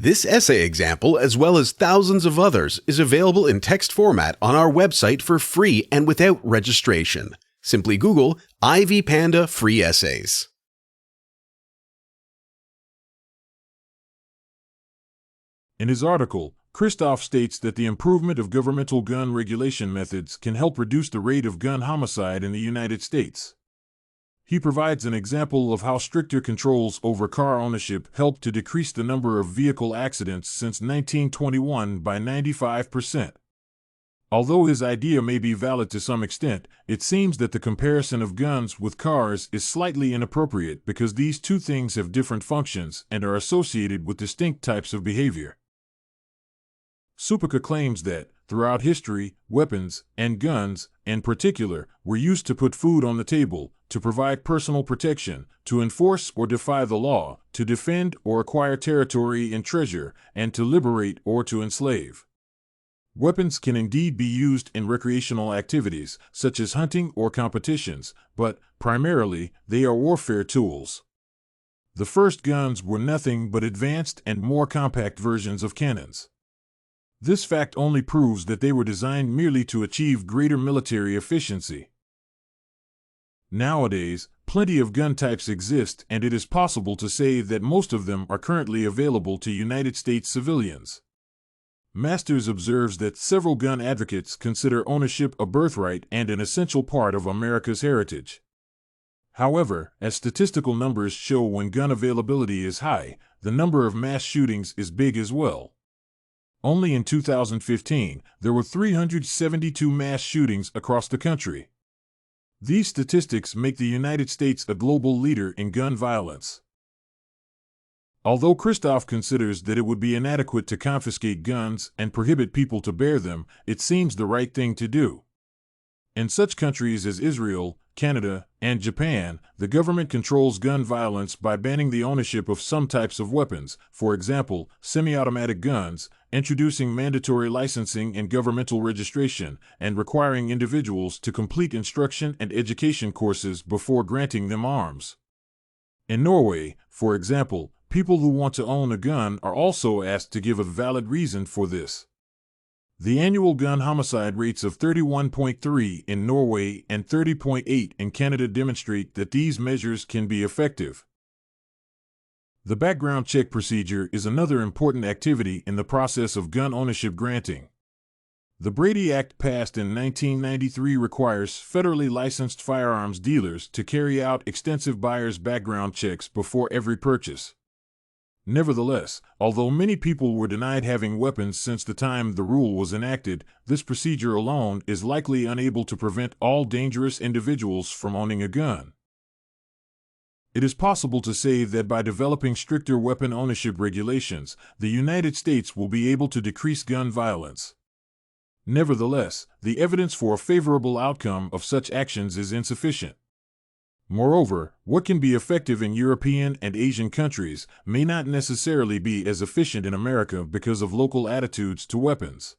This essay example, as well as thousands of others, is available in text format on our website for free and without registration. Simply Google Ivy Panda Free Essays. In his article, Kristof states that the improvement of governmental gun regulation methods can help reduce the rate of gun homicide in the United States. He provides an example of how stricter controls over car ownership helped to decrease the number of vehicle accidents since 1921 by 95%. Although his idea may be valid to some extent, it seems that the comparison of guns with cars is slightly inappropriate because these two things have different functions and are associated with distinct types of behavior. Supica claims that, throughout history, weapons, and guns, in particular, were used to put food on the table, to provide personal protection, to enforce or defy the law, to defend or acquire territory and treasure, and to liberate or to enslave. Weapons can indeed be used in recreational activities, such as hunting or competitions, but, primarily, they are warfare tools. The first guns were nothing but advanced and more compact versions of cannons. This fact only proves that they were designed merely to achieve greater military efficiency. Nowadays, plenty of gun types exist, and it is possible to say that most of them are currently available to United States civilians. Masters observes that several gun advocates consider ownership a birthright and an essential part of America's heritage. However, as statistical numbers show, when gun availability is high, the number of mass shootings is big as well. Only in 2015, there were 372 mass shootings across the country. These statistics make the United States a global leader in gun violence. Although Kristof considers that it would be inadequate to confiscate guns and prohibit people to bear them, it seems the right thing to do. In such countries as Israel, Canada, and Japan, the government controls gun violence by banning the ownership of some types of weapons, for example, semi-automatic guns, introducing mandatory licensing and governmental registration, and requiring individuals to complete instruction and education courses before granting them arms. In Norway, for example, people who want to own a gun are also asked to give a valid reason for this. The annual gun homicide rates of 31.3 in Norway and 30.8 in Canada demonstrate that these measures can be effective. The background check procedure is another important activity in the process of gun ownership granting. The Brady Act, passed in 1993, requires federally licensed firearms dealers to carry out extensive buyer's background checks before every purchase. Nevertheless, although many people were denied having weapons since the time the rule was enacted, this procedure alone is likely unable to prevent all dangerous individuals from owning a gun. It is possible to say that by developing stricter weapon ownership regulations, the United States will be able to decrease gun violence. Nevertheless, the evidence for a favorable outcome of such actions is insufficient. Moreover, what can be effective in European and Asian countries may not necessarily be as efficient in America because of local attitudes to weapons.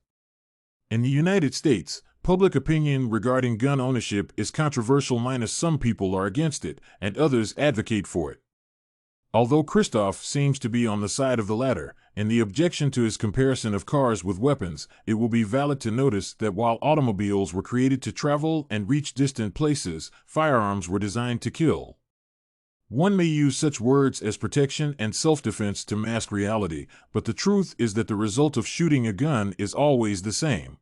In the United States, public opinion regarding gun ownership is controversial. Some people are against it, and others advocate for it. Although Kristof seems to be on the side of the latter, in the objection to his comparison of cars with weapons, it will be valid to notice that while automobiles were created to travel and reach distant places, firearms were designed to kill. One may use such words as protection and self-defense to mask reality, but the truth is that the result of shooting a gun is always the same.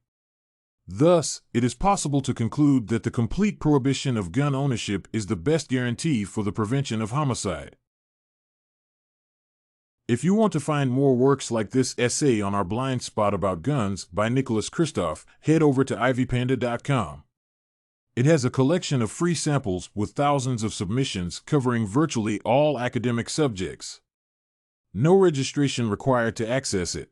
Thus, it is possible to conclude that the complete prohibition of gun ownership is the best guarantee for the prevention of homicide. If you want to find more works like this essay on Our Blind Spot About Guns by Nicholas Kristof, head over to ivypanda.com. It has a collection of free samples with thousands of submissions covering virtually all academic subjects. No registration required to access it.